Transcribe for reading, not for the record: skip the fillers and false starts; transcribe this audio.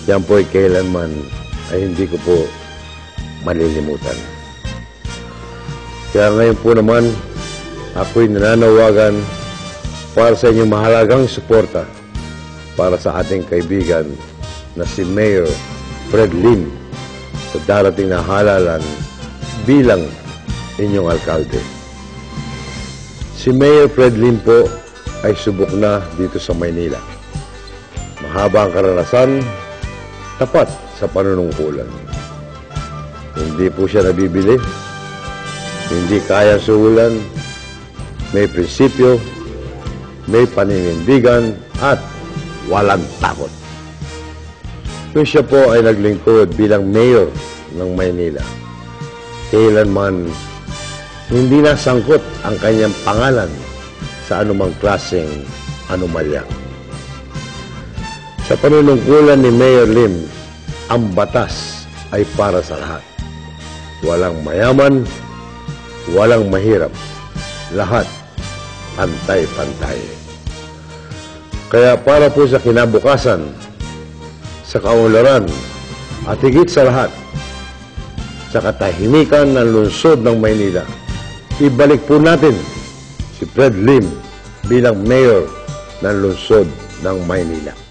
yan po ay kailanman ay hindi ko po malilimutan. Kaya ngayon po naman, ako'y nananawagan para sa inyong mahalagang suporta para sa ating kaibigan na si Mayor Fred Lim sa darating na halalan bilang inyong alkalde. Si Mayor Fred Lim po ay subok na dito sa Maynila. Mahaba ang karanasan, tapat sa panunungkulan. Hindi po siya nabibili, hindi kaya suhulan, may prinsipyo, may paninindigan, at walang takot. Kung siya po ay naglingkod bilang mayor ng Maynila, kailanman hindi nasangkot ang kanyang pangalan sa anumang klaseng anomalya. Sa panunungkulan ni Mayor Lim, ang batas ay para sa lahat. Walang mayaman, walang mahirap. Lahat pantay-pantay. Kaya para po sa kinabukasan, sa kaunlaran, at higit sa lahat, sa katahimikan ng lungsod ng Maynila, ibalik po natin si Fred Lim bilang mayor ng lungsod ng Maynila.